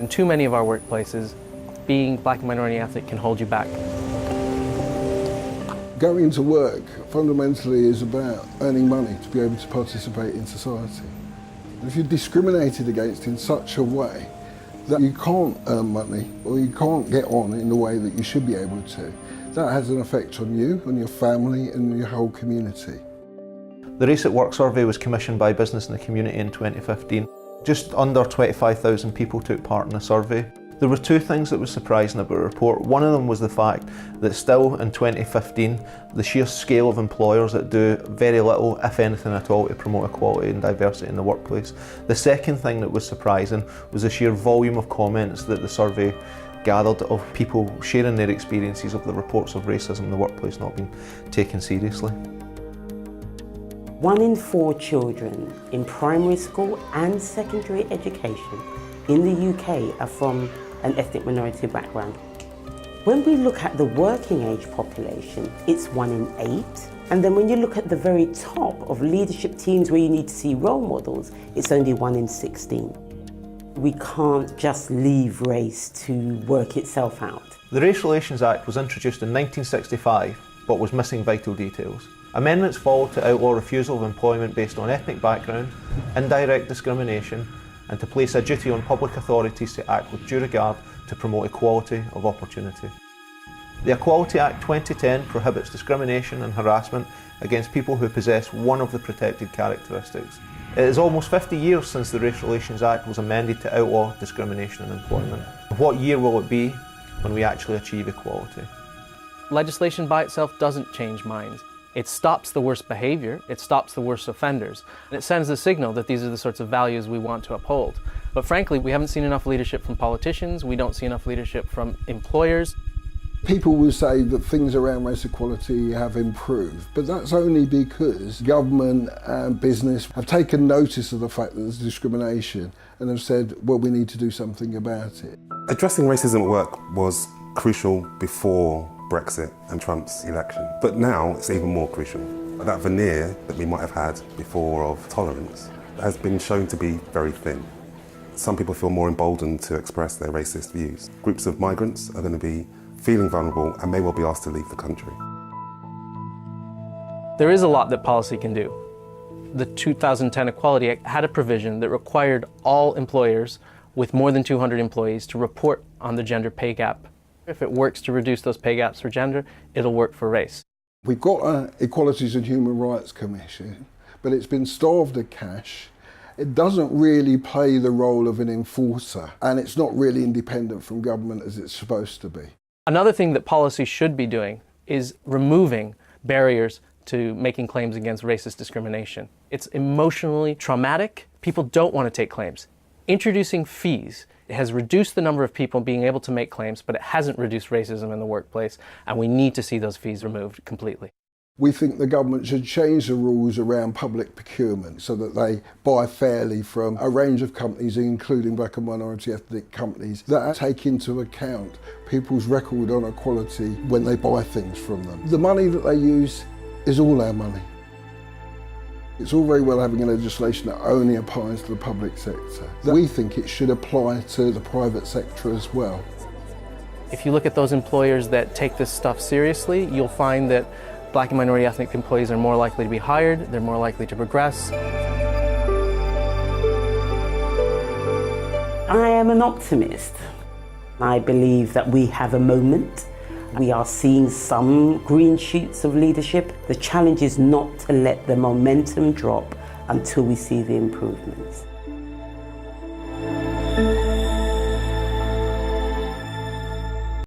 In too many of our workplaces, being black and minority ethnic can hold you back. Going to work fundamentally is about earning money to be able to participate in society. If you're discriminated against in such a way that you can't earn money or you can't get on in the way that you should be able to, that has an effect on you, on your family and your whole community. The Race at Work survey was commissioned by Business in the Community in 2015. Just under 25,000 people took part in the survey. There were two things that were surprising about the report. One of them was the fact that still in 2015, the sheer scale of employers that do very little, if anything at all, to promote equality and diversity in the workplace. The second thing that was surprising was the sheer volume of comments that the survey gathered of people sharing their experiences of the reports of racism in the workplace not being taken seriously. 1 in 4 children in primary school and secondary education in the UK are from an ethnic minority background. When we look at the working age population, it's 1 in 8. And then when you look at the very top of leadership teams where you need to see role models, it's only 1 in 16. We can't just leave race to work itself out. The Race Relations Act was introduced in 1965, but was missing vital details. Amendments followed to outlaw refusal of employment based on ethnic background, indirect discrimination, and to place a duty on public authorities to act with due regard to promote equality of opportunity. The Equality Act 2010 prohibits discrimination and harassment against people who possess one of the protected characteristics. It is almost 50 years since the Race Relations Act was amended to outlaw discrimination in employment. What year will it be when we actually achieve equality? Legislation by itself doesn't change minds. It stops the worst behavior, it stops the worst offenders, and it sends the signal that these are the sorts of values we want to uphold. But frankly, we haven't seen enough leadership from politicians, we don't see enough leadership from employers. People will say that things around race equality have improved, but that's only because government and business have taken notice of the fact that there's discrimination and have said, well, we need to do something about it. Addressing racism at work was crucial before Brexit and Trump's election. But now it's even more crucial. That veneer that we might have had before of tolerance has been shown to be very thin. Some people feel more emboldened to express their racist views. Groups of migrants are going to be feeling vulnerable and may well be asked to leave the country. There is a lot that policy can do. The 2010 Equality Act had a provision that required all employers with more than 200 employees to report on the gender pay gap. If it works to reduce those pay gaps for gender, it'll work for race. We've got an Equalities and Human Rights Commission, but it's been starved of cash. It doesn't really play the role of an enforcer, and it's not really independent from government as it's supposed to be. Another thing that policy should be doing is removing barriers to making claims against racist discrimination. It's emotionally traumatic. People don't want to take claims. Introducing fees has reduced the number of people being able to make claims, but it hasn't reduced racism in the workplace, and we need to see those fees removed completely. We think the government should change the rules around public procurement so that they buy fairly from a range of companies, including black and minority ethnic companies, that take into account people's record on equality when they buy things from them. The money that they use is all our money. It's all very well having a legislation that only applies to the public sector. We think it should apply to the private sector as well. If you look at those employers that take this stuff seriously, you'll find that black and minority ethnic employees are more likely to be hired, they're more likely to progress. I am an optimist. I believe that we have a moment. We are seeing some green shoots of leadership. The challenge is not to let the momentum drop until we see the improvements.